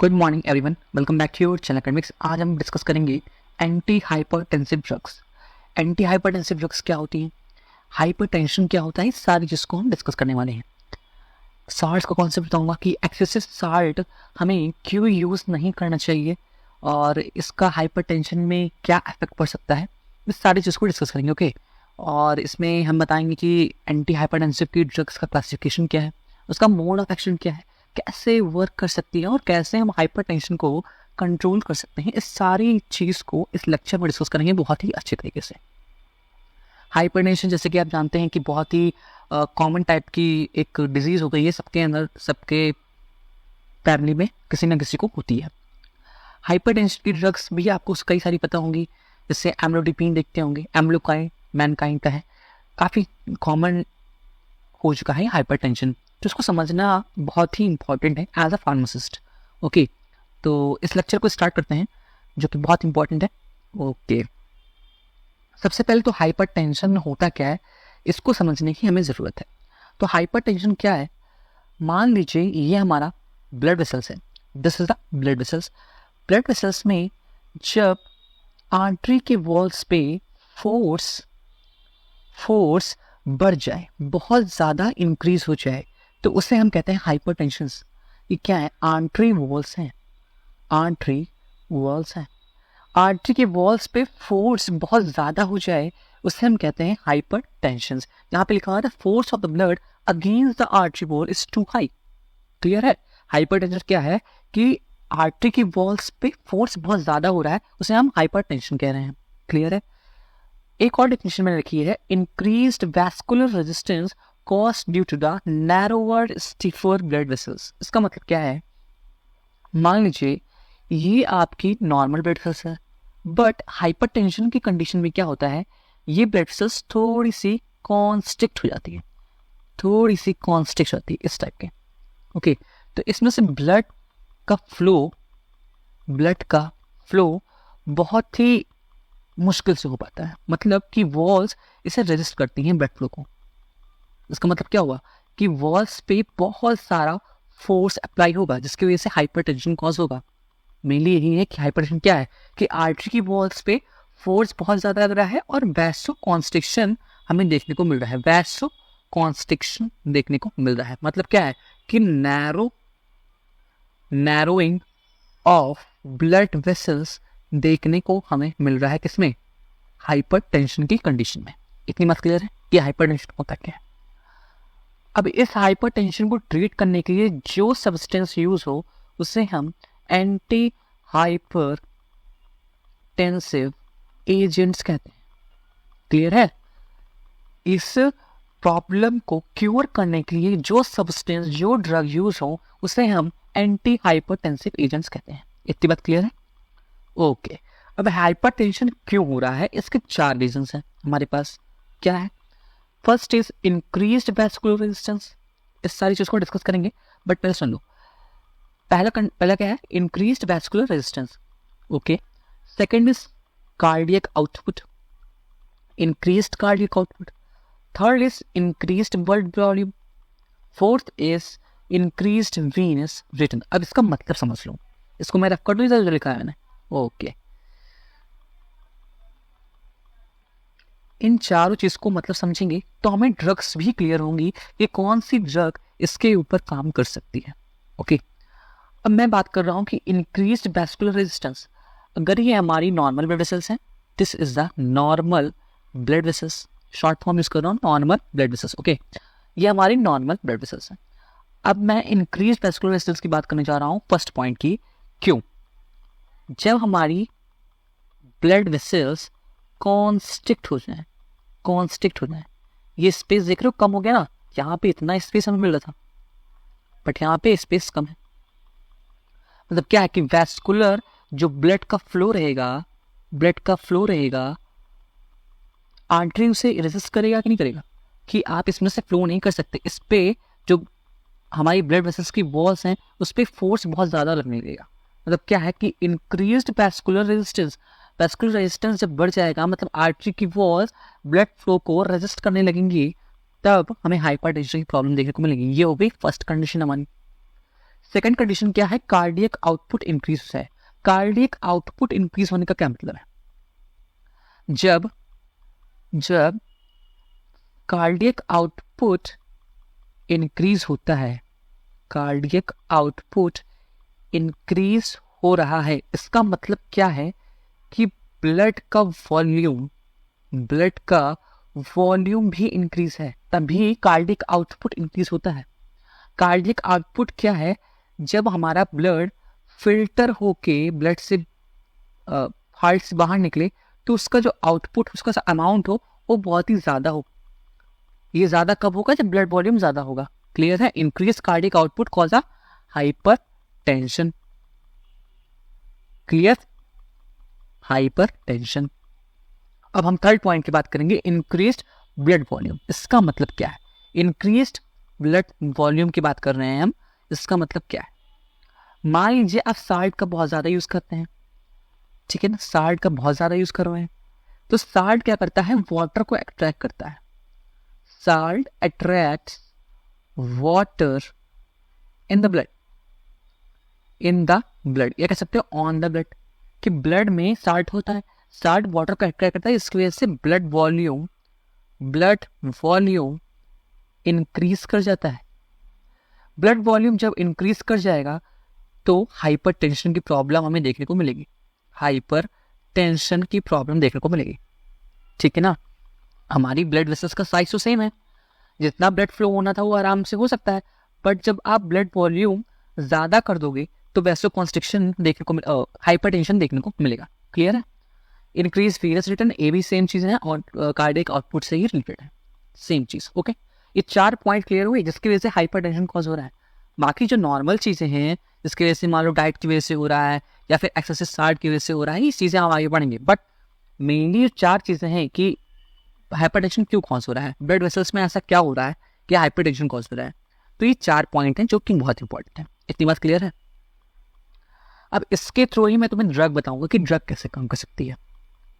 Good morning everyone, welcome back to your channel academics. आज हम discuss करेंगे anti hypertensive drugs. Anti hypertensive drugs क्या होती हैं, हाइपरटेंशन क्या होता है, इस सारी चीज़ को हम डिस्कस करने वाले हैं। साल्ट का कॉन्सेप्ट बताऊंगा कि एक्सेसिव साल्ट हमें क्यों यूज़ नहीं करना चाहिए और इसका हाइपरटेंशन में क्या इफेक्ट पड़ सकता है, इस सारी चीज़ को डिस्कस करेंगे। ओके, और इसमें हम बताएंगे कि एंटी हाइपरटेंसिव की ड्रग्स का क्लासिफिकेशन क्या है, उसका मोड ऑफ एक्शन क्या है, कैसे वर्क कर सकती है और कैसे हम हाइपरटेंशन को कंट्रोल कर सकते हैं। इस सारी चीज़ को इस लेक्चर में डिस्कस करेंगे बहुत ही अच्छे तरीके से। हाइपरटेंशन जैसे कि आप जानते हैं कि बहुत ही कॉमन टाइप की एक डिजीज़ हो गई है, सबके अंदर, सबके फैमिली में किसी न किसी को होती है। हाइपरटेंशन की ड्रग्स भी आपको कई सारी पता होंगी, जैसे एम्लोडिपिन देखते होंगे, एम्लोकाइन मैनकाइंड का है, काफ़ी कॉमन हो चुका है हाइपरटेंशन, तो इसको समझना बहुत ही इंपॉर्टेंट है एज अ फार्मासिस्ट। ओके, तो इस लेक्चर को स्टार्ट करते हैं जो कि बहुत इंपॉर्टेंट है। ओके, सबसे पहले तो हाइपरटेंशन होता क्या है, इसको समझने की हमें ज़रूरत है। तो हाइपरटेंशन क्या है, मान लीजिए ये हमारा ब्लड वेसल्स है, this is the blood vessels. Blood vessels में जब आर्टरी के वॉल्स पे फोर्स बढ़ जाए, बहुत ज़्यादा इंक्रीज हो जाए, तो उसे हम कहते हैं हाइपरटेंशन। ये क्या है, आर्टरी वॉल्स हैं, आर्टरी वॉल्स हैं, आर्टरी के वॉल्स पे फोर्स बहुत ज़्यादा हो जाए, उसे हम कहते हैं हाइपरटेंशन। यहाँ पे लिखा हुआ है force of the blood against the artery wall is too high. Clear है, हाइपरटेंशन क्या है कि आर्टरी की वॉल्स पे फोर्स बहुत ज़्यादा हो रहा है, उसे हम हाइपरटेंशन कह रहे हैं। क्लियर है, एक और डेफिनेशन मैंने रखी है, increased vascular resistance caused due to the narrower stiffer blood vessels. इसका मतलब क्या है, मान लीजिए ये आपकी नॉर्मल ब्लड वेसल्स है, बट हाइपरटेंशन की कंडीशन में क्या होता है, ये ब्लड वेसल्स थोड़ी सी कॉन्स्ट्रिक्ट हो जाती है, थोड़ी सी कॉन्स्ट्रिक्ट होती है इस टाइप के। ओके, तो इसमें से ब्लड का फ्लो बहुत ही मुश्किल से हो पाता है, मतलब कि वॉल्स इसे रेजिस्ट करती हैं ब्लड फ्लो को। इसका मतलब क्या हुआ कि वॉल्स पे बहुत सारा फोर्स अप्लाई होगा, जिसकी वजह से हाइपरटेंशन कॉज होगा। मेनली यही है कि हाइपरटेंशन क्या है कि आर्टरी की वॉल्स पे फोर्स बहुत ज़्यादा लग रहा है और वैसो कॉन्स्ट्रिक्शन हमें देखने को मिल रहा है, वैसो कॉन्स्ट्रिक्शन देखने को मिल रहा है। मतलब क्या है कि नैरोइंग ऑफ ब्लड वेसल्स देखने को हमें मिल रहा है, किसमें, हाइपरटेंशन की कंडीशन में। इतनी बात क्लियर है कि हाइपरटेंशन होता क्या है। अब इस हाइपरटेंशन को ट्रीट करने के लिए जो सब्सटेंस यूज हो उसे हम एंटी हाइपरटेंसिव एजेंट्स कहते हैं। क्लियर है, इस प्रॉब्लम को क्योर करने के लिए जो सब्सटेंस, जो ड्रग यूज हो उसे हम एंटी हाइपरटेंसिव एजेंट्स कहते हैं। इतनी बात क्लियर है। ओके, अब हाइपरटेंशन क्यों हो रहा है, इसके 4 रीजंस हैं हमारे पास। क्या है, first is increased vascular resistance. इस सारी चीज को डिस्कस करेंगे, बट पहले सुन लो। पहला क्या है, increased vascular resistance. Okay, second is cardiac output, increased cardiac output. Third is increased blood volume. Fourth is increased venous return. अब इसका मतलब समझ लो, इसको मैं रफ कर दूं, इधर लिखा है मैंने। ओके, इन चारों चीज को मतलब समझेंगे तो हमें ड्रग्स भी क्लियर होंगी कि कौन सी ड्रग इसके ऊपर काम कर सकती है। ओके, अब मैं बात कर रहा हूं कि इंक्रीज्ड वैस्कुलर रेजिस्टेंस। अगर ये हमारी नॉर्मल ब्लड वेसल्स हैं, this is the normal blood vessels, short form use कर रहा हूँ, नॉर्मल ब्लड वेसल्स। ओके, ये हमारी नॉर्मल ब्लड वेसल्स हैं। अब मैं इंक्रीज वैस्कुलर वेसल्स की बात करने जा रहा हूँ, फर्स्ट पॉइंट की। क्यों, जब हमारी ब्लड वेसल्स कॉन्स्ट्रिक्ट हो जाए, ये स्पेस देख रहे हो कम हो गया ना, यहाँ पे इतना स्पेस हमें मिल रहा था बट यहाँ पे स्पेस कम है। मतलब क्या है कि वैस्कुलर जो ब्लड का फ्लो रहेगा, आर्टरी उसे रेजिस्ट करेगा कि नहीं करेगा, कि आप इसमें से फ्लो नहीं कर सकते, इस पे जो हमारी ब्लड वेसल्स की वॉल्स हैं उस पर फोर्स बहुत ज़्यादा लगने लगेगा। मतलब क्या है कि इंक्रीज्ड वैस्कुलर रेजिस्टेंस जब बढ़ जाएगा, मतलब आर्टरी की वॉल्स ब्लड फ्लो को रेजिस्ट करने लगेंगी, तब हमें हाइपरटेंशन की प्रॉब्लम देखने को मिलेगी। ये हो गई फर्स्ट कंडीशन हमारी। सेकंड कंडीशन क्या है, कार्डियक आउटपुट इंक्रीज है। कार्डियक आउटपुट इंक्रीज होने का क्या मतलब है, जब जब कार्डियक आउटपुट इंक्रीज होता है, कार्डियक आउटपुट इंक्रीज हो रहा है, इसका मतलब क्या है कि ब्लड का वॉल्यूम भी इंक्रीज है, तभी कार्डियक आउटपुट इंक्रीज होता है। कार्डियक आउटपुट क्या है, जब हमारा ब्लड फिल्टर होके ब्लड से हार्ट से बाहर निकले तो उसका जो आउटपुट, उसका अमाउंट हो वो बहुत ही ज़्यादा हो। ये ज़्यादा कब होगा, जब ब्लड वॉल्यूम ज़्यादा होगा। क्लियर है, increase cardiac output cause a hyper tension. Clear, hyper tension. अब हम थर्ड पॉइंट की बात करेंगे, इंक्रीज्ड ब्लड वॉल्यूम। इसका मतलब क्या है, इंक्रीज्ड ब्लड वॉल्यूम की बात कर रहे हैं हम, इसका मतलब क्या है। मान लीजिए आप साल्ट का बहुत ज़्यादा यूज़ करते हैं, ठीक है ना, साल्ट का बहुत ज़्यादा यूज़ कर रहे हैं, तो साल्ट क्या करता है, वाटर को अट्रैक्ट करता है। Salt attracts water in the blood, या कह सकते हो ऑन द ब्लड, कि ब्लड में साल्ट होता है, साल्ट वाटर को अट्रैक्ट करता है, इसकी वजह से ब्लड वॉल्यूम इंक्रीज कर जाता है। ब्लड वॉल्यूम जब इंक्रीज कर जाएगा तो हाइपर टेंशन की प्रॉब्लम हमें देखने को मिलेगी, हाइपर टेंशन की प्रॉब्लम देखने को मिलेगी, ठीक है ना। हमारी ब्लड वेसल्स का साइज तो सेम है, जितना ब्लड फ्लो होना था वो आराम से हो सकता है, बट जब आप ब्लड वॉल्यूम ज़्यादा कर दोगे तो वैसोकॉन्स्ट्रिक्शन देखने को, हाइपर टेंशन देखने को मिलेगा। क्लियर है, इंक्रीज वीनस रिटर्न, ये भी सेम चीज़ है और कार्डियक आउटपुट से ही रिलेटेड है, सेम चीज़। ओके, ये 4 पॉइंट क्लियर हुए जिसकी वजह से हाइपर टेंशन कॉज हो रहा है। बाकी जो नॉर्मल चीज़ें हैं जिसकी वजह से मान लो डाइट की वजह से हो रहा है या फिर एक्सेसिव साल्ट की वजह से हो रहा है, ये चीज़ें हम आगे पढ़ेंगे, बट मेनली 4 चीज़ें हैं कि हाइपरटेंशन क्यों कॉज हो रहा है, ब्लड वेसल्स में ऐसा क्या हो रहा है कि हाइपरटेंशन कॉज हो रहा है। तो ये 4 पॉइंट हैं जो कि बहुत इंपॉर्टेंट है। इतनी बात क्लियर है। अब इसके थ्रू ही मैं तुम्हें ड्रग बताऊंगा कि ड्रग कैसे काम कर सकती है,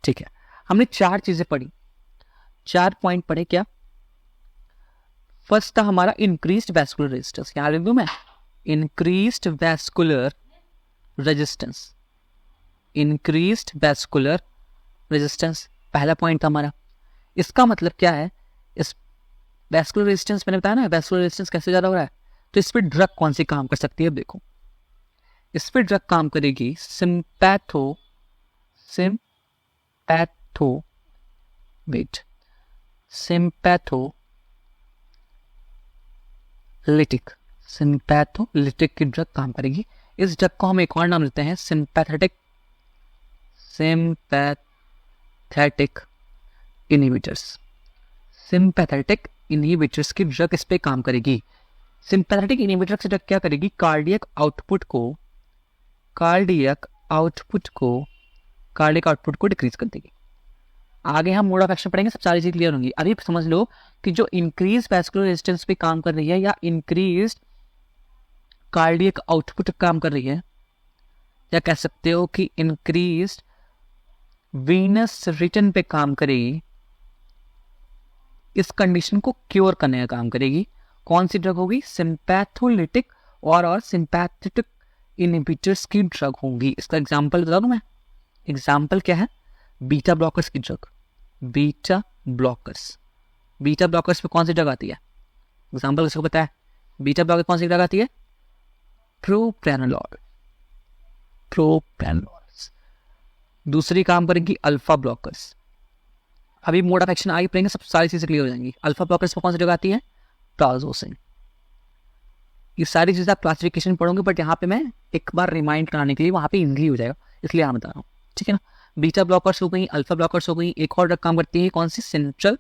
ठीक है। हमने 4 चीजें पढ़ी, 4 पॉइंट पढ़े। क्या, फर्स्ट था हमारा इंक्रीज्ड वैस्कुलर रेजिस्टेंस, यहाँ लिख दूं मैं, increased vascular resistance, increased vascular resistance पहला पॉइंट था हमारा। इसका मतलब क्या है, इस वैस्कुलर रेजिस्टेंस मैंने बताया ना, वैस्कुलर रेजिस्टेंस कैसे ज़्यादा हो रहा है, तो इस पर ड्रग कौन सी काम कर सकती है। देखो, इस पर ड्रग काम करेगी सिंपैथोलिटिक की ड्रग काम करेगी। इस ड्रग को हम एक और नाम देते हैं सिंपैथेटिक इनहिबिटर्स। सिंपैथेटिक इनहिबिटर्स की ड्रग इस पे काम करेगी। सिंपैथेटिक इनहिबिटर से ड्रग क्या करेगी, कार्डियक आउटपुट को डिक्रीज कर देगी। आगे हम मोड ऑफ एक्शन पढ़ेंगे, सब सारी चीज क्लियर होंगी। अभी समझ लो कि जो इंक्रीज वैस्कुलर रेजिस्टेंस पे काम कर रही है या इंक्रीज कार्डियक आउटपुट काम कर रही है, या कह सकते हो कि इंक्रीज वीनस रिटर्न पे काम करेगी, इस कंडीशन को क्योर करने का काम करेगी। कौन सी ड्रग होगी, सिंपैथोलिटिक और सिंपैथेटिक इनहिबिटर्स की ड्रग होंगी। इसका एग्जांपल बता दूं मैं, एग्जांपल क्या है, बीटा ब्लॉकर्स की ड्रग। बीटा ब्लॉकर्स पे कौन सी ड्रग आती है, एग्जांपल किसको पता है, बीटा ब्लॉकर कौन सी ड्रग आती है, प्रोप्रानोलॉल। दूसरी काम करेंगी अल्फा ब्लॉकर्स। अभी मोड ऑफ एक्शन आगे पढ़ेंगे, सब सारी चीजें क्लियर हो जाएंगी। अल्फा ब्लॉकर्स पे कौन सी ड्रग आती है, प्राजोसिन। ये सारी चीजें आप क्लासिफिकेशन पढ़ोगे, बट यहाँ पे मैं एक बार रिमाइंड कराने के लिए वहाँ पे इजी हो जाएगा, इसलिए यहाँ बता रहा हूँ, ठीक है ना। बीटा ब्लॉकर्स हो गई, अल्फा ब्लॉकर्स हो गई, एक और ड्रग काम करती है कौन सी, सेंट्रल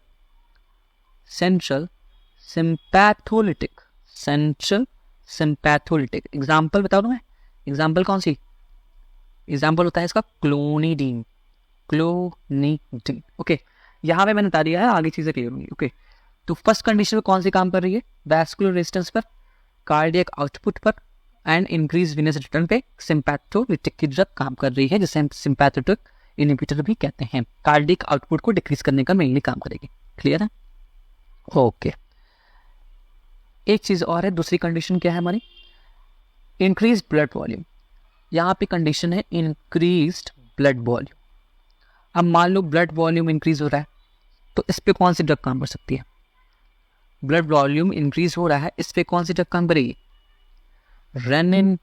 सिंपैथोलिटिक। एग्जाम्पल बता दूं मैं, एग्जाम्पल कौन सी, एग्जाम्पल होता है इसका क्लोनिडीन। ओके, यहाँ पे मैंने बता दिया है, आगे चीजें क्लियर होंगी। ओके, तो फर्स्ट कंडीशन में कौन सी काम कर रही है, वैस्कुलर रेजिस्टेंस पर, कार्डियक आउटपुट पर एंड इंक्रीज वीनस रिटर्न पे सिंपैथोलिटिक की ड्रग काम कर रही है, जिसे हम सिंपैथेटिक इनहिबिटर भी कहते हैं। कार्डियक आउटपुट को डिक्रीज करने का मेनली काम करेगी। क्लियर है, ओके। एक चीज और है, दूसरी कंडीशन क्या है हमारी, इंक्रीज ब्लड वॉल्यूम, यहाँ पे कंडीशन है इंक्रीज्ड ब्लड वॉल्यूम। अब मान लो ब्लड वॉल्यूम इंक्रीज हो रहा है, तो इस पे कौन सी ड्रग काम कर सकती है? ब्लड वॉल्यूम इंक्रीज हो रहा है, इस पे कौन सी ड्रग काम करेगी? Renin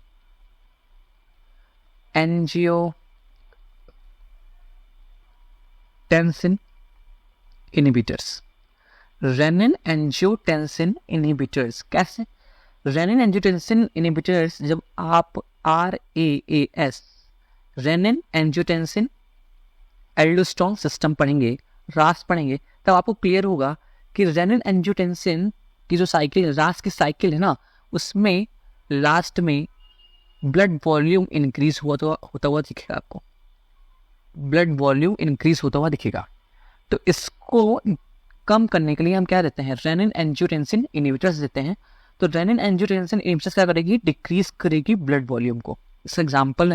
angiotensin inhibitors. Renin angiotensin inhibitors कैसे? रेनिन एंजियोटेंसिन इनहिबिटर्स जब आप RAAS renin angiotensin aldosterone system पढ़ेंगे, रास पढ़ेंगे, तब आपको क्लियर होगा कि रेनिन एंजियोटेंसिन की जो साइकिल, रास की साइकिल है ना, उसमें लास्ट में ब्लड वॉल्यूम इंक्रीज होता हुआ दिखेगा आपको, ब्लड वॉल्यूम इंक्रीज होता हुआ दिखेगा। तो इसको कम करने के लिए हम क्या देते हैं? रेनिन एंजियोटेंसिन इनहिबिटर्स देते हैं। तो रेनिन एंजियोटेंसिन इनहिबिटर्स क्या करेगी? डिक्रीज करेगी ब्लड वॉल्यूम को। इसका एग्जांपल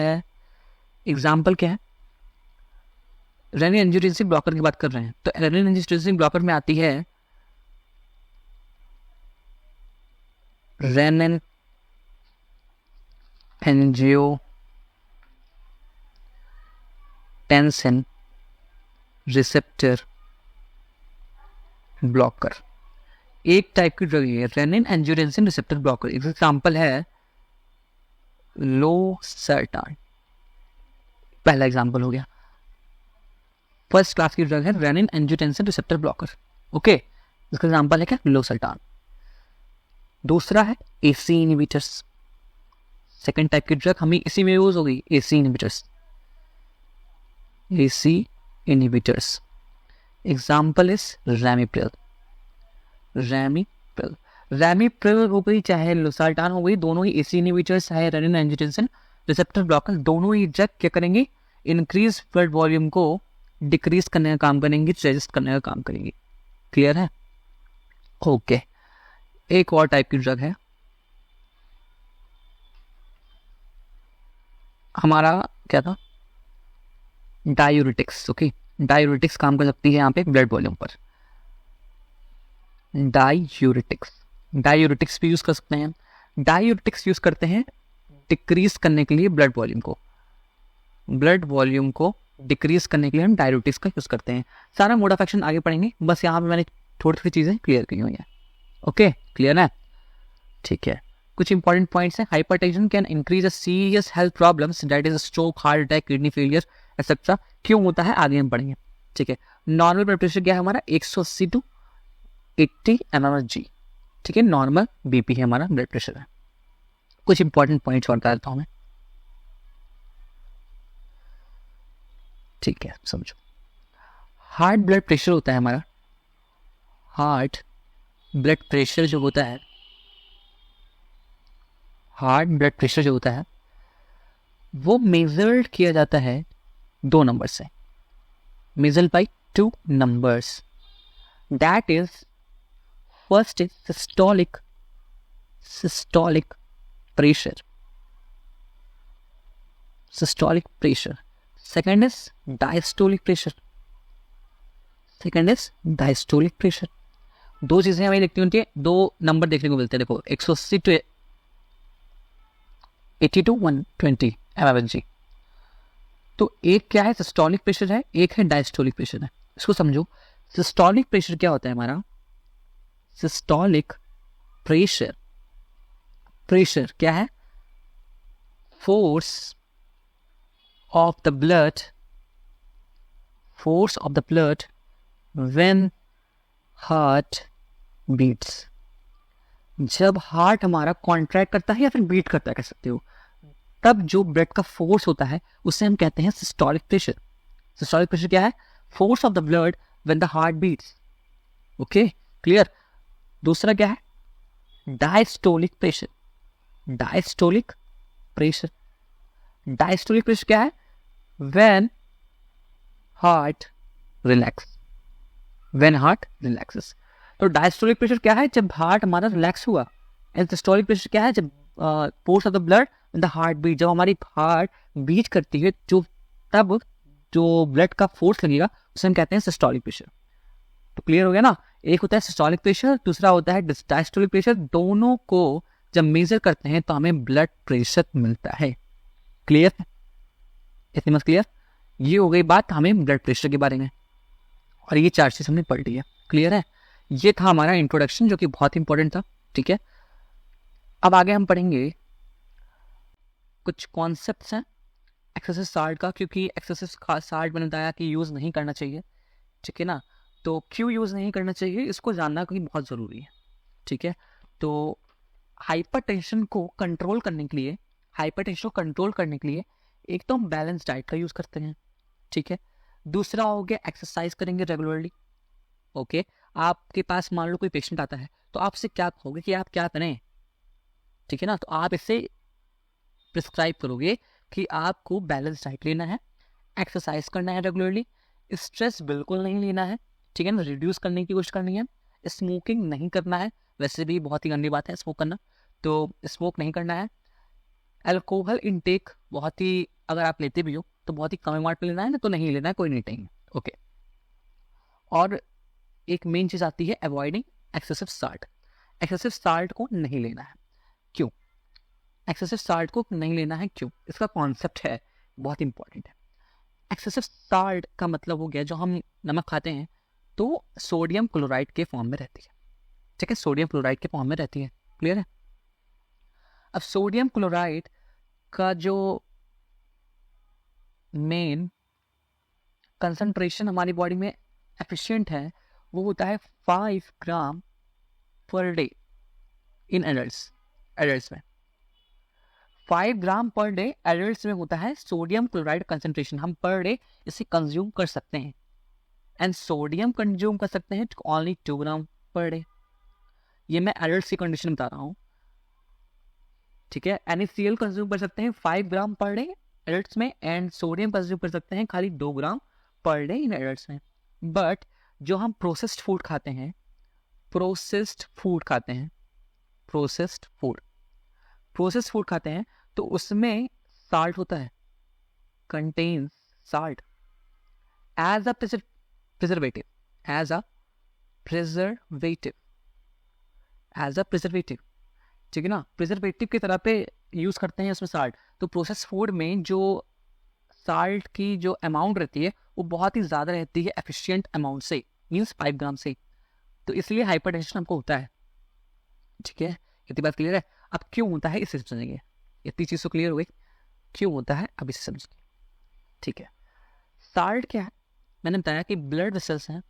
क्या है? रेनिन एंजियोटेंसिन ब्लॉकर की बात कर रहे हैं, तो रेनिन एंजियोटेंसिन ब्लॉकर में आती है रेनिन एंजियोटेंसिन रिसेप्टर ब्लॉकर, एक टाइप की ड्रग है renin angiotensin receptor blocker. Example है लोसर्टान, पहला एग्जांपल हो गया। फर्स्ट क्लास की ड्रग है renin angiotensin receptor blocker, okay. इसका एग्जांपल है क्या? लोसर्टान। दूसरा है AC इनहिबिटर्स, सेकंड टाइप की ड्रग हमें इसी में यूज होगी, AC इनहिबिटर्स। एग्जांपल इज रैमिप्रिल हो गई, चाहे लोसर्टान हो गई, दोनों ही AC इनहिबिटर्स, चाहे रेनिन एंजियोटेंसिन रिसेप्टर ब्लॉकर, दोनों ही ड्रग क्या करेंगे? इंक्रीज ब्लड वॉल्यूम को डिक्रीज करने का काम करेंगे, रेजिस्ट करने का काम करेंगे। क्लियर है? ओके। एक और टाइप की ड्रग है हमारा, क्या था? Diuretics, okay. डायूरेटिक्स काम कर सकती है यहाँ पे ब्लड वॉल्यूम पर। डायूरेटिक्स भी यूज कर सकते हैं। डायूरेटिक्स यूज करते हैं डिक्रीज करने के लिए ब्लड वॉल्यूम को डिक्रीज करने के लिए हम डायूरेटिक्स का यूज करते हैं। सारा मोड ऑफ एक्शन आगे पढ़ेंगे, बस यहाँ पे मैंने थोड़ी थोड़ी चीजें क्लियर की हुई हैं। ओके, क्लियर है? ठीक है। कुछ इंपॉर्टेंट पॉइंट्स हैं। Hypertension can increase a serious health problems, that is stroke, heart attack, kidney failure etcetera. क्यों होता है आगे हम पढ़ेंगे, ठीक है। नॉर्मल ब्लड प्रेशर क्या है हमारा? 180 to 80 mmHg, ठीक है। नॉर्मल BP है हमारा, ब्लड प्रेशर है। कुछ इंपॉर्टेंट पॉइंट्स और बता देता हूं मैं, ठीक है, समझो। हार्ट ब्लड प्रेशर होता है हमारा, हार्ट ब्लड प्रेशर जो होता है, हार्ट ब्लड प्रेशर जो होता है वो मेजर्ड किया जाता है 2 नंबर से, measured by 2 numbers, that is first is systolic pressure, second is diastolic pressure, दो चीजें हमें लिखनी होती है, 2 नंबर देखने को मिलते हैं। देखो 180 to 80 to 120 mmHg। तो एक क्या है? सिस्टोलिक प्रेशर है, एक है डायस्टोलिक प्रेशर है। इसको समझो। सिस्टोलिक प्रेशर क्या होता है हमारा? सिस्टोलिक प्रेशर क्या है? Force of the blood when heart beats, जब हार्ट हमारा कॉन्ट्रैक्ट करता है या फिर बीट करता है, कह सकते हो, तब जो ब्लड का फोर्स होता है उसे हम कहते हैं सिस्टोलिक प्रेशर। सिस्टोलिक प्रेशर क्या है? Force of the blood when the heart beats, okay, clear. दूसरा क्या है? डायस्टोलिक प्रेशर क्या है? When heart relaxes. तो डायस्टोलिक प्रेशर क्या है? जब हार्ट हमारा रिलैक्स हुआ। एंड सिस्टोलिक प्रेशर क्या है? जब force of the blood in the heart beat, जब हमारी हार्ट बीट करती है, तब जो ब्लड का फोर्स लगेगा उसे हम कहते हैं सिस्टोलिक प्रेशर। तो क्लियर हो गया ना? एक होता है सिस्टोलिक प्रेशर, दूसरा होता है डायस्टोलिक प्रेशर। दोनों को जब मेजर करते हैं तो हमें ब्लड प्रेशर मिलता है। क्लियर? इतनी मत क्लियर? ये हो गई बात हमें ब्लड प्रेशर के बारे में, और ये 4 चीज़ हमने पढ़ ली है। क्लियर है? ये था हमारा इंट्रोडक्शन जो कि बहुत इंपॉर्टेंट था। ठीक है, अब आगे हम पढ़ेंगे कुछ कॉन्सेप्ट्स हैं एक्सेसिव साल्ट का, क्योंकि एक्सेसिव साल्ट मैंने बताया कि यूज़ नहीं करना चाहिए। ठीक है ना? तो क्यों यूज़ नहीं करना चाहिए इसको जानना भी बहुत ज़रूरी है। ठीक है, तो हाइपरटेंशन को कंट्रोल करने के लिए, एक तो हम बैलेंस डाइट का यूज़ करते हैं। ठीक है, दूसरा हो गया एक्सरसाइज करेंगे रेगुलरली। ओके, आपके पास मान लो कोई पेशेंट आता है तो आपसे क्या कहोगे कि आप क्या करें? ठीक है ना, तो आप इसे प्रिस्क्राइब करोगे कि आपको बैलेंस डाइट लेना है, एक्सरसाइज करना है रेगुलरली, स्ट्रेस बिल्कुल नहीं लेना है। ठीक है ना, रिड्यूस करने की कोशिश करनी है, स्मोकिंग नहीं करना है, वैसे भी बहुत ही गंदी बात है स्मोक करना, तो स्मोक नहीं करना है। अल्कोहल इनटेक बहुत ही, अगर आप लेते भी हो तो बहुत ही कम अमाउंट में लेना है, ना तो नहीं लेना है, कोई नहीं टाइम। ओके, और एक मेन चीज़ आती है avoiding excessive salt. Excessive salt को नहीं लेना है। क्यों एक्सेसिव साल्ट को नहीं लेना है? क्यों? इसका कॉन्सेप्ट है बहुत इंपॉर्टेंट है। एक्सेसिव साल्ट का मतलब हो गया जो हम नमक खाते हैं तो सोडियम क्लोराइड के फॉर्म में रहती है। ठीक है, सोडियम क्लोराइड के फॉर्म में रहती है। क्लियर है? अब सोडियम क्लोराइड का जो मेन कंसंट्रेशन हमारी बॉडी में एफिशिएंट है वो होता है 5 ग्राम पर डे इन एडल्ट्स में। 5 ग्राम पर डे एडल्ट्स में होता है सोडियम क्लोराइड कंसंट्रेशन। हम पर डे इसे कंज्यूम कर सकते हैं, एंड सोडियम कंज्यूम कर सकते हैं ओनली 2 ग्राम पर डे। ये मैं एडल्ट्स की कंडीशन बता रहा हूँ। ठीक है, NaCl कंज्यूम कर सकते हैं 5 ग्राम पर डे एडल्ट्स में, एंड सोडियम कंज्यूम कर सकते हैं खाली 2 ग्राम पर डे इन एडल्ट्स में। बट जो हम प्रोसेस्ड फूड खाते हैं तो उसमें साल्ट होता है, contains salt as a preservative, ठीक है ना, प्रिजर्वेटिव की तरह पे यूज करते हैं उसमें साल्ट। तो प्रोसेस फूड में जो साल्ट की जो अमाउंट रहती है वो बहुत ही ज़्यादा रहती है एफिशिएंट अमाउंट से, मीन्स 5 ग्राम से। तो इसलिए हाइपरटेंशन हमको होता है। ठीक है, इतनी बात क्लियर है? अब क्यों होता है इसे समझेंगे। इतनी चीज़ तो क्लियर हो गई, क्यों होता है अब इसे समझेंगे। ठीक है, साल्ट क्या है? मैंने बताया कि ब्लड वेसल्स हैं,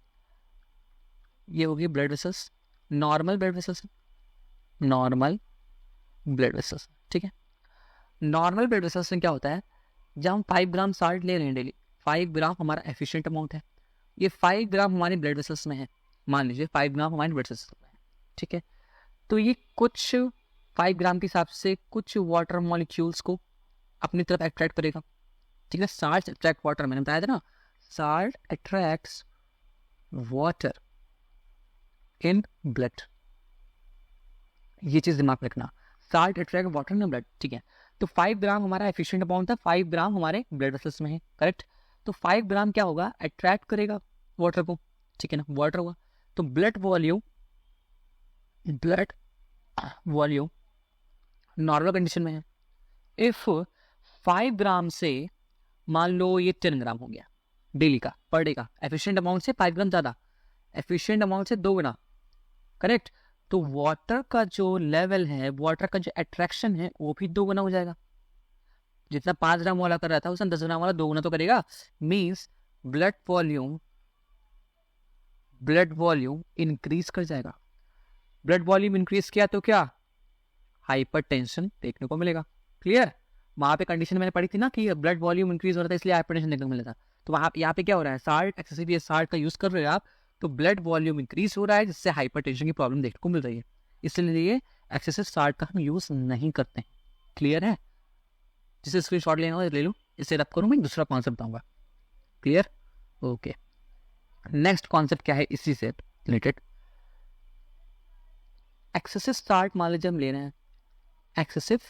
ये होगी blood vessels, normal blood vessels. ठीक है, नॉर्मल ब्लड वेसल्स में क्या होता है, जब हम 5 ग्राम साल्ट ले रहे हैं डेली, 5 ग्राम हमारा एफिशिएंट अमाउंट है, ये 5 ग्राम हमारे ब्लड वेसल्स में है। मान लीजिए 5 ग्राम हमारे ब्लड वेसल्स में है। ठीक है, तो ये कुछ 5 ग्राम के हिसाब से कुछ वाटर मॉलिक्यूल्स को अपनी तरफ अट्रैक्ट करेगा। ठीक है, साल्ट अट्रैक्ट वाटर, मैंने बताया था ना, salt attracts water in blood. ये चीज़ दिमाग में रखना, salt attract water in blood. ठीक है, तो 5 ग्राम हमारा एफिशिएंट अमाउंट था, 5 ग्राम हमारे ब्लड वेसल्स में है। करेक्ट, तो 5 ग्राम क्या होगा, अट्रैक्ट करेगा वाटर को। ठीक है ना, वाटर हुआ, तो ब्लड वॉल्यूम नॉर्मल कंडीशन में है। इफ 5 ग्राम से मान लो ये 10 ग्राम हो गया डेली का, पर डे का, एफिशिएंट अमाउंट से 5 ग्राम ज़्यादा, एफिशिएंट अमाउंट से 2 गुना। करेक्ट, तो वाटर का जो लेवल है, वाटर का जो अट्रैक्शन है वो भी 2 गुना हो जाएगा। जितना 5 ग्राम वाला कर रहा था उसने 10 ग्राम वाला 2 गुना तो करेगा। मीन्स ब्लड वॉल्यूम इंक्रीज कर जाएगा। ब्लड वॉल्यूम इंक्रीज किया तो क्या, हाइपरटेंशन देखने को मिलेगा। क्लियर? वहां पे कंडीशन मैंने पढ़ी थी ना कि ब्लड वॉल्यूम इंक्रीज हो रहा था इसलिए हाइपरटेंशन देखने को मिला था। तो वहां यहाँ पे क्या हो रहा है, साल्ट एक्सेसिव साल्ट का यूज कर रहे हो आप, तो ब्लड वॉल्यूम इंक्रीज हो रहा है जिससे हाइपरटेंशन की प्रॉब्लम देखने को मिल रही है। इसलिए एक्सेसिव साल्ट का हम यूज नहीं करते हैं। क्लियर है? जिसे स्क्रीनशॉट लेना हो ले लो, इसे रब करूँ, मैं दूसरा कॉन्सेप्ट बताऊंगा। क्लियर? ओके, नेक्स्ट कॉन्सेप्ट क्या है इसी से रिलेटेड, एक्सेसिव साल्ट मान लीजिए हम ले रहे हैं, एक्सेसिव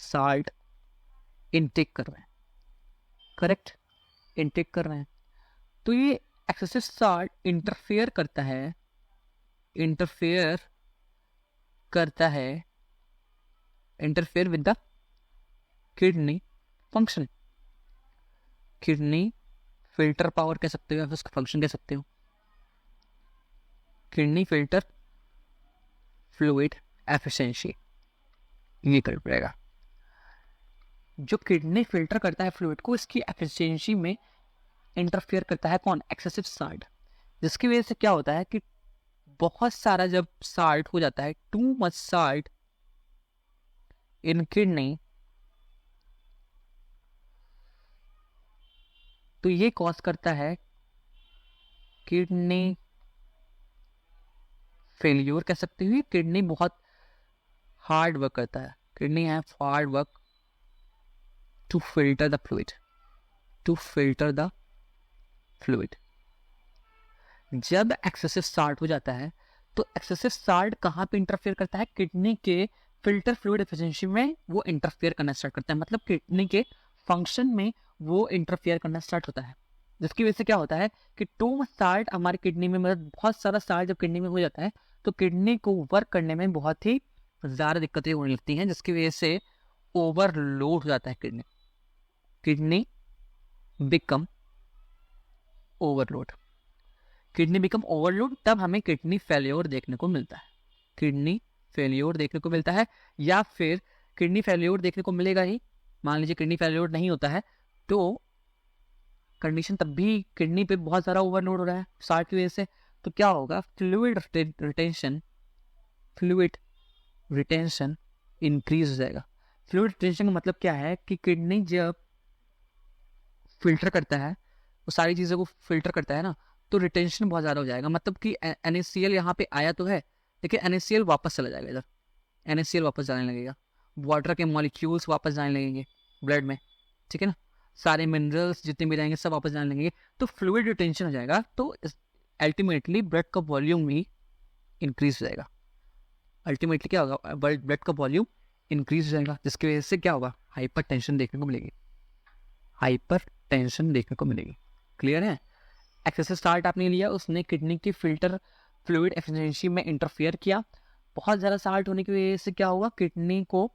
साल्ट इनटेक कर रहे हैं। करेक्ट, इनटेक कर रहे हैं, तो ये एक्सेसिव साल्ट इंटरफेयर करता है interfere with the kidney function. Kidney filter power कह सकते हो या फिर उसका फंक्शन कह सकते हो। किडनी फिल्टर फ्लूइड एफिशिएंसी, ये कर पड़ेगा। जो किडनी फिल्टर करता है फ्लूइड को, इसकी एफिशिएंसी में इंटरफेयर करता है कौन? Excessive salt. जिसकी वजह से क्या होता है कि बहुत सारा जब साल्ट हो जाता है, टू मच साल्ट इन किडनी, तो ये कॉज करता है किडनी फेल्यूर कह सकते हो। किडनी बहुत हार्ड वर्क करता है, किडनी है hard work to filter the fluid, to filter the fluid. जब एक्सेसिव साल्ट हो जाता है तो एक्सेसिव साल्ट कहाँ पे इंटरफेयर करता है? किडनी के फिल्टर फ्लूइड एफिशिएंसी में वो इंटरफेयर करना स्टार्ट करता है, मतलब किडनी के फंक्शन में वो इंटरफेयर करना स्टार्ट होता है। जिसकी वजह से क्या होता है कि टू मच साल्ट हमारी किडनी में, मतलब बहुत सारा साल्ट जब किडनी में हो जाता है तो किडनी को वर्क करने में बहुत ही ज़्यादा दिक्कतें होने लगती हैं, जिसकी वजह से ओवरलोड हो जाता है kidney. Kidney become overload, kidney become overload, तब हमें किडनी फेल्योर देखने को मिलता है। किडनी फेल्योर देखने को मिलता है, या फिर किडनी फेल्योर देखने को मिलेगा ही, मान लीजिए किडनी फेल्योर नहीं होता है तो कंडीशन तब भी किडनी पे बहुत सारा ओवरलोड हो रहा है साल्ट की वजह से, तो क्या होगा? Fluid retention, fluid retention increase हो जाएगा। फ्लूइड रिटेंशन का मतलब क्या है कि किडनी जब फिल्टर करता है, वो सारी चीज़ों को फिल्टर करता है ना, तो रिटेंशन बहुत ज़्यादा हो जाएगा। मतलब कि NaCl यहाँ पे आया तो है, लेकिन NaCl वापस चला जाएगा इधर, NaCl वापस जाने लगेगा, वाटर के मॉलिक्यूल्स वापस जाने लगेंगे ब्लड में, ठीक है ना, सारे मिनरल्स जितने भी रहेंगे सब वापस जाने लगेंगे, तो फ्लूइड रिटेंशन हो जाएगा। तो अल्टीमेटली ब्लड का वॉल्यूम भी इंक्रीज हो जाएगा। अल्टीमेटली क्या होगा? ब्लड का वॉल्यूम इंक्रीज हो जाएगा, जिसकी वजह से क्या होगा? हाइपर टेंशन देखने को मिलेगी, हाइपर टेंशन देखने को मिलेगी। क्लियर है? एक्सेसिव साल्ट आपने लिया, उसने किडनी की फिल्टर फ्लूइड एफिशिएंसी में इंटरफेयर किया। बहुत ज़्यादा साल्ट होने की वजह से क्या हुआ? किडनी को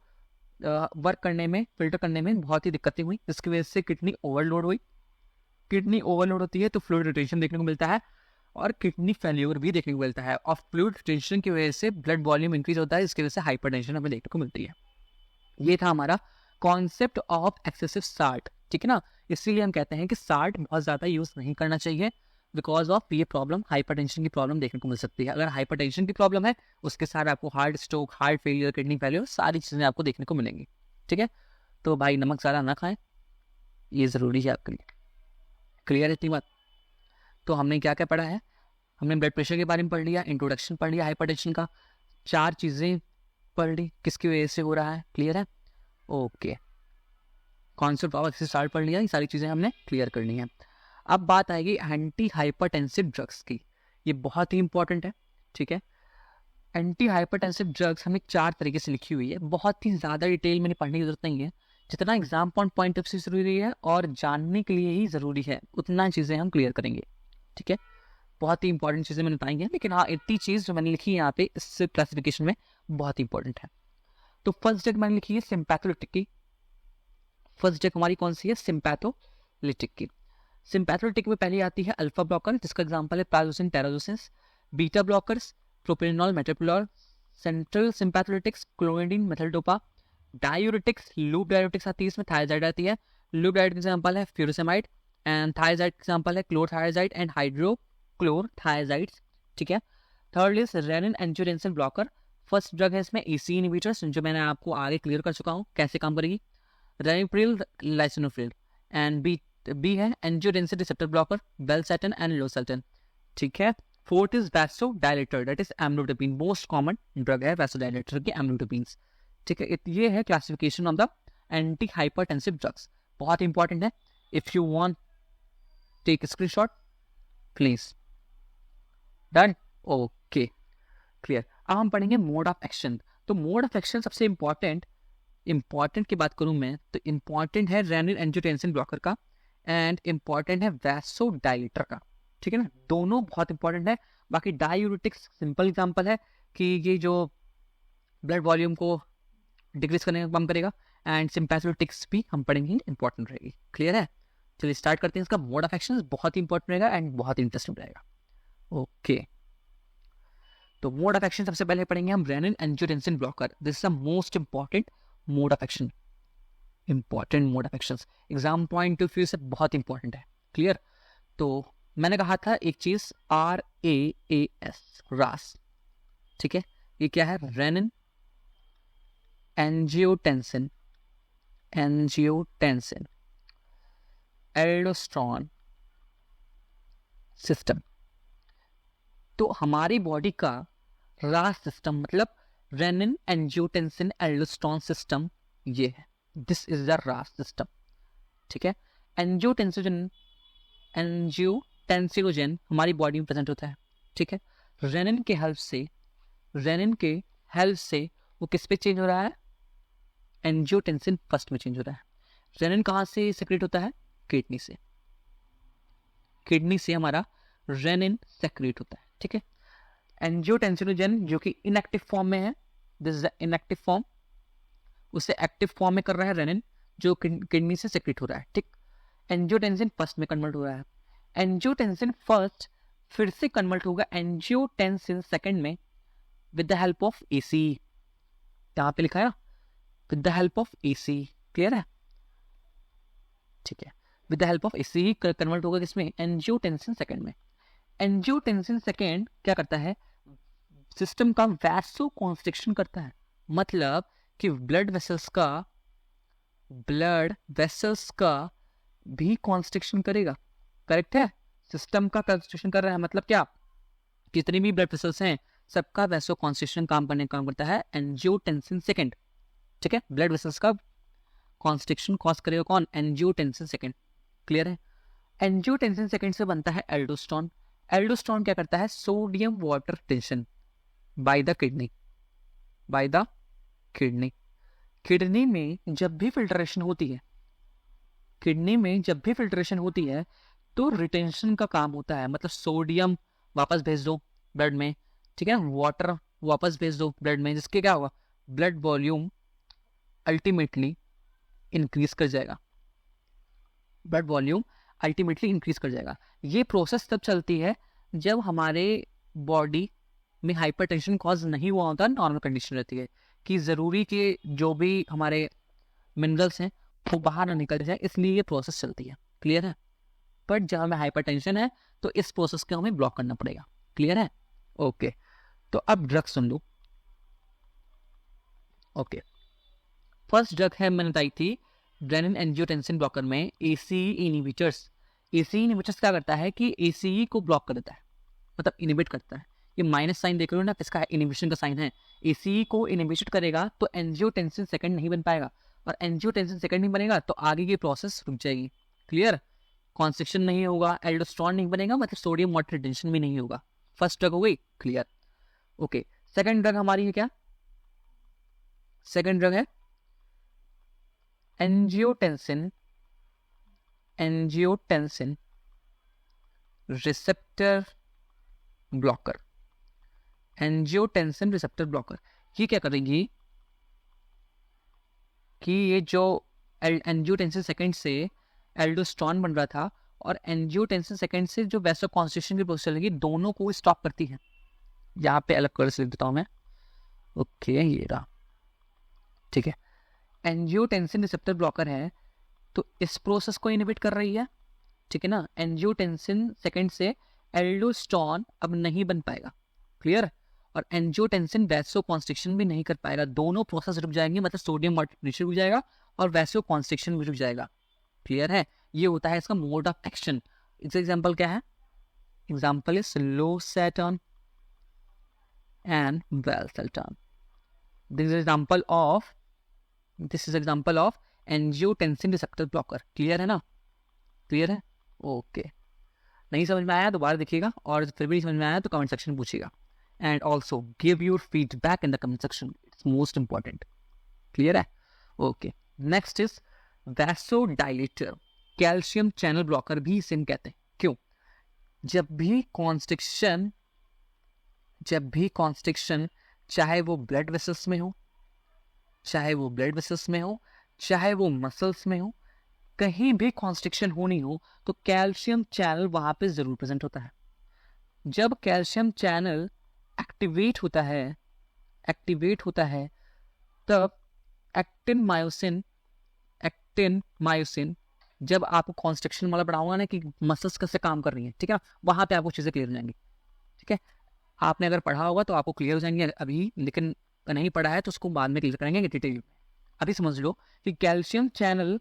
वर्क करने में, फिल्टर करने में बहुत ही दिक्कतें हुई, जिसकी वजह से किडनी ओवरलोड हुई। किडनी ओवरलोड होती है तो फ्लूइड रिटेंशन देखने को मिलता है, और किडनी फेल्योर भी देखने को मिलता है, और फ्लूइड रिटेंशन की वजह से ब्लड वॉल्यूम इंक्रीज होता है, जिसकी वजह से हाइपरटेंशन हमें देखने को मिलती है। ये था हमारा कॉन्सेप्ट ऑफ एक्सेसिव साल्ट, ठीक है ना। इसीलिए हम कहते हैं कि साल्ट बहुत ज़्यादा यूज़ नहीं करना चाहिए, बिकॉज ऑफ ये प्रॉब्लम, हाइपरटेंशन की प्रॉब्लम देखने को मिल सकती है। अगर हाइपरटेंशन की प्रॉब्लम है, उसके साथ आपको heart stroke, heart failure, kidney failure, सारी चीज़ें आपको देखने को मिलेंगी, ठीक है। तो भाई नमक ज़्यादा ना खाएं, ये ज़रूरी है आपके लिए। क्लियर है इतनी बात? तो हमने क्या क्या पढ़ा है? हमने ब्लड प्रेशर के बारे में पढ़ लिया, इंट्रोडक्शन पढ़ लिया हाइपरटेंशन का, 4 चीज़ें पढ़ ली किसकी वजह से हो रहा है। क्लियर है? Okay, concept of excessive salt पढ़ लिया, ये सारी चीज़ें हमने क्लियर करनी है। अब बात आएगी एंटी हाइपरटेंसिव ड्रग्स की, ये बहुत ही इंपॉर्टेंट है, ठीक है। एंटी हाइपरटेंसिव ड्रग्स हमें 4 तरीके से लिखी हुई है, बहुत ही ज़्यादा डिटेल में पढ़ने की जरूरत नहीं है, जितना एग्जाम पॉइंट ऑफ से ज़रूरी है और जानने के लिए ही ज़रूरी है, उतना चीज़ें हम क्लियर करेंगे, ठीक है। बहुत ही इंपॉर्टेंट चीज़ें मैंने बताई हैं, लेकिन हाँ इतनी चीज़ जो मैंने लिखी है यहाँ पे इस क्लासिफिकेशन में बहुत इंपॉर्टेंट है। तो फर्स्ट ड्रग मैंने लिखी है सिम्पैथोलिटिक की। फर्स्ट ड्रग हमारी कौन सी है? सिम्पैथोलिटिक की। सिम्पैथोलिटिक में पहले आती है अल्फा ब्लॉकर, जिसका एग्जांपल है prazosin, terazosin. Beta blockers propranolol, metoprolol. Central sympatholytics clonidine, methyldopa. Diuretics, loop diuretics आती है, इसमें थायराइड आती है। लूप डायूरेटिक एग्जांपल है फ्यूरोसेमाइड, एंड थायराइड एग्जांपल है क्लोरथायराइड एंड हाइड्रोक्लोरथायराइड्स, ठीक है। Third is renin angiotensin blocker. First drug है इसमें एसी इनहिबिटर्स, जो मैंने आपको आगे क्लियर कर चुका हूँ कैसे काम करेगी, रेनिप्रिल, लाइसिनोप्रिल। एंड बी है angiotensin receptor blocker, valsartan and losartan, ठीक है। Fourth is vasodilator, that is amlodipine, most common drug है वैसोडायलेटर के एम्लोडापिन, ठीक है। ये है classification of the anti hypertensive drugs, बहुत इंपॉर्टेंट है। If you want take screenshot please. Done? Okay, clear. अब हम पढ़ेंगे मोड ऑफ एक्शन। तो मोड ऑफ एक्शन सबसे इंपॉर्टेंट की बात करूं मैं तो इंपॉर्टेंट है रेनिन एंजियोटेंसिन ब्लॉकर का, एंड इंपॉर्टेंट है वैसोडायलेटर का, ठीक है ना। दोनों बहुत इंपॉर्टेंट है। बाकी डायूरेटिक्स सिंपल एग्जांपल है कि ये जो ब्लड वॉल्यूम को डिक्रीज करने का काम करेगा, एंड सिंपैथेटिक्स भी हम पढ़ेंगे, इंपॉर्टेंट रहेगी। क्लियर है? चलिए स्टार्ट करते हैं। इसका मोड ऑफ एक्शन बहुत ही इंपॉर्टेंट रहेगा एंड बहुत ही इंटरेस्टिंग रहेगा। ओके, तो मोड ऑफ एक्शन सबसे पहले पढ़ेंगे हम rennin angiotensin blocker. This is the most important mode of action, important mode of action, exam point of view से बहुत इंपॉर्टेंट है। क्लियर? तो मैंने कहा था एक चीज RAAS, रास, ठीक है? ये क्या है? Renin angiotensin, angiotensin aldosterone system. तो हमारी बॉडी का रास सिस्टम मतलब रेनिन एंजियोटेंसिन एल्डोस्टेरोन सिस्टम ये है। दिस इज द रास सिस्टम, ठीक है? एंजियोटेंसिनोजन हमारी बॉडी में प्रेजेंट होता है, ठीक है? रेनिन के हेल्प से वो किस पे चेंज हो रहा है? एंजियोटेंसिन फर्स्ट में चेंज हो रहा है। रेनिन कहाँ से सेक्रेट होता है? किडनी से। किडनी से हमारा रेनिन सेक्रेट होता है, ठीक है? एंजियोटेंसिनोजन जो कि इनएक्टिव फॉर्म में है, this is the inactive form, उसे एक्टिव फॉर्म में कर रहा है रेनिन जो किडनी से सेक्रेट हो रहा है, ठीक? एंजियोटेंसिन फर्स्ट में कन्वर्ट हो रहा है। एंजियोटेंसिन फर्स्ट फिर से कन्वर्ट होगा एंजियोटेंसिन सेकंड में with the help of AC। यहाँ पे लिखा है with the help of AC। Clear है? ठीक है, with the help of AC convert होगा किसमें? एंजियोटेंसिन सेकंड में। एंजियोटेंसिन सेकंड क्या करता है? सिस्टम का वैसो कॉन्स्ट्रिक्शन करता है, मतलब कि ब्लड वेसल्स का भी कॉन्स्ट्रिक्शन करेगा। करेक्ट है? सिस्टम का कॉन्स्ट्रिक्शन कर रहा है मतलब क्या? कितनी भी ब्लड वेसल्स हैं सबका वैसो कॉन्स्ट्रिक्शन काम करता है एंजियोटेंसिन सेकंड, ठीक है? ब्लड वेसल्स का कॉन्स्ट्रिक्शन कॉज करेगा कौन? Angiotensin second. क्लियर है? एंजियोटेंसिन सेकंड से बनता है एल्डोस्टेरोन। एल्डोस्टेरोन क्या करता है? Sodium water tension by the kidney, kidney में जब भी फिल्ट्रेशन होती है, तो रिटेंशन का काम होता है, मतलब सोडियम वापस भेज दो ब्लड में, ठीक है? वाटर वापस भेज दो ब्लड में, जिसके क्या होगा? ब्लड वॉल्यूम अल्टीमेटली इंक्रीज कर जाएगा। ये प्रोसेस तब चलती है जब हमारे बॉडी में हाइपरटेंशन कॉज नहीं हुआ होता, नॉर्मल कंडीशन रहती है कि ज़रूरी के जो भी हमारे मिनरल्स हैं वो बाहर ना निकल जाए, इसलिए ये प्रोसेस चलती है। क्लियर है? बट जब हमें हाइपरटेंशन है तो इस प्रोसेस को हमें ब्लॉक करना पड़ेगा। क्लियर है? ओके, तो अब ड्रग सुन लो। ओके, फर्स्ट ड्रग है, मैंने बताई थी रेनिन एंजियोटेंसिन ब्लॉकर में ACE इनहिबिटर्स। ACE इनहिबिटर्स क्या करता है कि ACE को ब्लॉक कर देता है, मतलब इनहिबिट करता है। ये माइनस साइन देख रहे हो ना, किसका? इनहिबिशन का साइन है। ACE को इनहिबिट करेगा तो एंजियोटेंसिन सेकंड नहीं बन पाएगा, और एंजियोटेंसिन सेकंड नहीं बनेगा तो आगे की प्रोसेस रुक जाएगी। क्लियर? कॉन्स्ट्रिक्शन नहीं होगा, एल्डोस्टेरोन नहीं बनेगा, मतलब सोडियम वाटर रिटेंशन भी नहीं होगा। फर्स्ट ड्रग हो गई। क्लियर? ओके, सेकंड ड्रग हमारी है क्या? सेकंड ड्रग है angiotensin receptor blocker. Angiotensin receptor blocker ये क्या करेगी कि ये जो एंजियोटेंसिन सेकंड से एल्डोस्टेरोन बन रहा था और एंजियोटेंसिन सेकंड से जो वैसो कॉन्स्ट्रिक्शन की प्रोसेस चलेगी, दोनों को स्टॉप करती है। यहाँ पे अलग कर लिख देता हूँ मैं। ओके, ये रहा, ठीक है? एंजियोटेंसिन रिसेप्टर ब्लॉकर है तो इस प्रोसेस को इनहिबिट कर रही है, ठीक है ना? एंजियोटेंसिन सेकंड से एल्डोस्टेरोन अब नहीं बन पाएगा। क्लियर? और एंजियोटेंसिन वैसो कॉन्स्ट्रिक्शन भी नहीं कर पाएगा, दोनों प्रोसेस रुक जाएंगे, मतलब सोडियम वाटर रिटेंशन रुक जाएगा और वैसो कॉन्स्ट्रिक्शन भी रुक जाएगा। क्लियर है? ये होता है इसका मोड ऑफ एक्शन। इसका एग्जांपल क्या है? Example is losartan and valsartan. This is example of angiotensin receptor blocker. Clear है ना? क्लियर है? ओके, नहीं समझ में आया दोबारा देखिएगा, और फिर भी नहीं समझ में आया तो कमेंट सेक्शन में पूछिएगा, and also give your feedback in the comment section, it's most important. Clear है? Okay, next is vasodilator, calcium channel blocker भी इसे कहते हैं। क्यों? जब भी कॉन्स्ट्रिक्शन चाहे वो ब्लड वेसल्स में हो, चाहे वो ब्लड वेसल्स में हो, चाहे वो मसल्स में हो, कहीं भी कॉन्स्ट्रिक्शन होनी हो तो कैल्शियम चैनल वहां पे जरूर प्रेजेंट होता है। जब कैल्शियम चैनल एक्टिवेट होता है तब एक्टिन मायोसिन जब आपको कॉन्स्ट्रक्शन वाला पढ़ाऊंगा ना कि मसल्स कैसे काम कर रही है, ठीक है, वहां पे आपको चीजें क्लियर हो जाएंगी। ठीक है, आपने अगर पढ़ा होगा तो आपको क्लियर हो जाएंगे अभी, लेकिन नहीं पढ़ा है तो उसको बाद में क्लियर करेंगे डिटेल में। अभी समझ लो कि कैल्शियम चैनल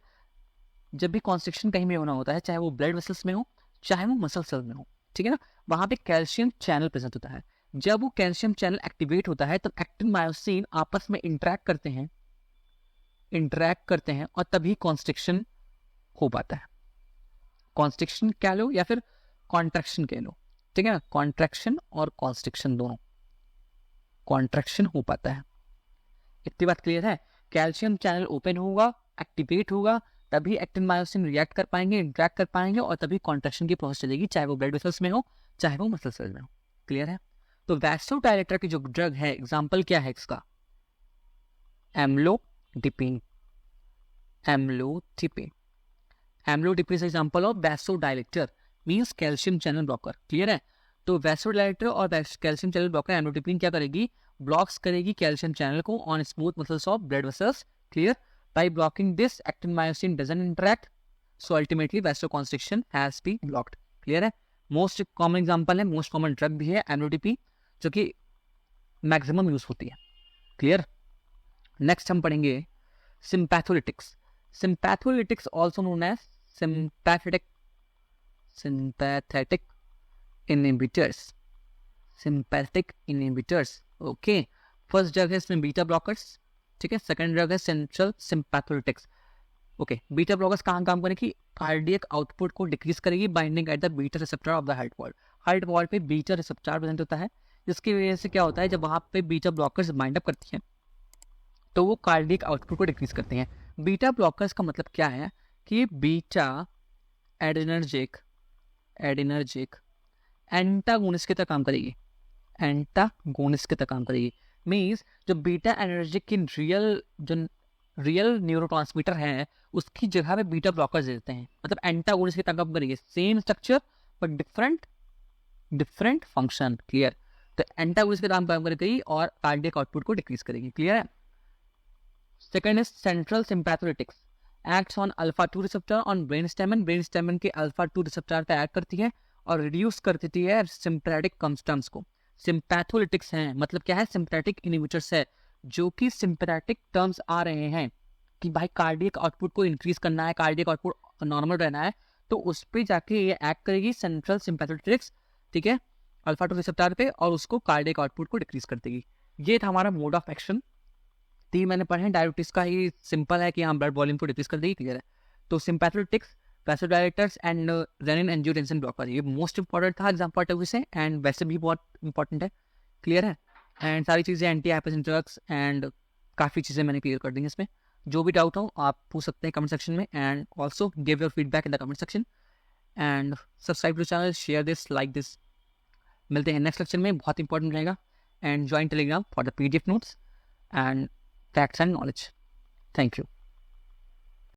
जब भी कॉन्स्ट्रक्शन कहीं में होना होता है, चाहे वो ब्लड वेसल्स में हो, चाहे वो मसल सेल में हो, ठीक है ना, वहां पे कैल्शियम चैनल प्रेजेंट होता है। जब वो कैल्शियम चैनल एक्टिवेट होता है तब एक्टिन मायोसिन आपस में इंटरेक्ट करते हैं और तभी कॉन्स्ट्रिक्शन हो पाता है। कॉन्स्ट्रिक्शन कह लो या फिर कॉन्ट्रैक्शन कह लो, ठीक है ना, कॉन्ट्रैक्शन और कॉन्स्ट्रिक्शन दोनों, कॉन्ट्रैक्शन हो पाता है। इतनी बात क्लियर है। कैल्शियम चैनल ओपन होगा, एक्टिवेट होगा, तभी एक्टिन मायोसिन रिएक्ट कर पाएंगे, इंटरेक्ट कर पाएंगे और तभी कॉन्ट्रैक्शन की प्रोसेस चलेगी, चाहे वो ब्लड वेसल्स में हो, चाहे वो मसल सेल में हो। क्लियर है। तो वैसोडायलेटर की जो ड्रग है, एग्जाम्पल क्या है इसका, amlodipine. Amlodipine is example of vasodilator, means calcium channel blocker. Clear है। तो वैसोडायलेटर और कैल्शियम चैनल ब्लॉकर एम्लोडिपिन क्या करेगी, ब्लॉक्स करेगी कैल्शियम चैनल को on smooth muscles of blood vessels. Clear. By blocking this, actin myosin doesn't interact, so ultimately vasoconstriction has been blocked. Clear है। Most common example है, most common drug भी है amlodipine, जो कि maximum use होती है। Clear. Next हम पढ़ेंगे sympatholytics. Sympatholytics also known as sympathetic inhibitors। Okay, first drug है इसमें बीटा ब्लॉकर्स, ठीक है। सेकंड ड्रग है central sympatholytics. Okay, beta blockers कहाँ काम करेगी, कार्डियक आउटपुट को डिक्रीज करेगी, binding at the beta receptor of the heart wall. Heart wall पे बीटा रिसेप्टर प्रेजेंट होता है, जिसकी वजह से क्या होता है, जब वहां पे बीटा ब्लॉकर्स बाइंड अप करती हैं तो वो कार्डियक आउटपुट को डिक्रीज करते हैं। बीटा ब्लॉकर्स का मतलब क्या है कि बीटा एडिनर्जिक एंटागोनिस्ट की तरह काम करेगी, मीन्स जो बीटा एनर्जिक की रियल न्यूरोट्रांसमीटर है उसकी जगह पे बीटा ब्लॉकर्स देते हैं, मतलब एंटागोनिस्ट की तरह काम करेंगे, same structure but different function. Clear. तो एंटागोनिस्ट की तरह काम करेगी और कार्डियक आउटपुट को डिक्रीज करेगी। क्लियर है। Second is central sympatholytics, acts on alpha 2 receptor on brain stem के अल्फा 2 रिसेप्टर पे एक्ट करती है और रिड्यूस कर देती है सिंपैथेटिक कंस्टम्स को। सिंपैथोलिटिक्स हैं, मतलब क्या है, सिंपैथेटिक इनहिबिटर्स है, जो कि सिंपैथेटिक टर्म्स आ रहे हैं कि भाई कार्डियक आउटपुट को इंक्रीज करना है, कार्डियक आउटपुट नॉर्मल रहना है, तो उस पर जाके ये एक्ट करेगी सेंट्रल सिंपैथोलिटिक्स, ठीक है, अल्फा 2 रिसेप्टर पे, और उसको कार्डियक आउटपुट को डिक्रीज कर देगी। ये था हमारा मोड ऑफ एक्शन। 3 मैंने पढ़े हैं। डायबिटीज का ही सिंपल है कि हाँ ब्लड वॉल्यूम को डिक्रीज कर देगी। क्लियर है। तो सिंपैथोलिटिक्स, वैसोडायलेटर्स एंड रेनिन एंजियोटेंसिन ब्लॉकर, ये मोस्ट इंपॉर्टेंट था एग्जाम पॉइंट ऑफ व्यू से, एंड वैसे भी बहुत इंपॉर्टेंट है। क्लियर है। एंड सारी चीज़ें एंटी हाइपरटेंसिव ड्रग्स एंड काफ़ी चीज़ें मैंने क्लियर कर दी हैं इसमें। जो भी डाउट हो आप पूछ सकते हैं कमेंट सेक्शन में, and also give your feedback in the comment section and subscribe to channel, share this, like this. मिलते हैं नेक्स्ट लेक्चर में, बहुत इंपॉर्टेंट रहेगा। And join Telegram for the PDF notes and facts and knowledge. Thank you.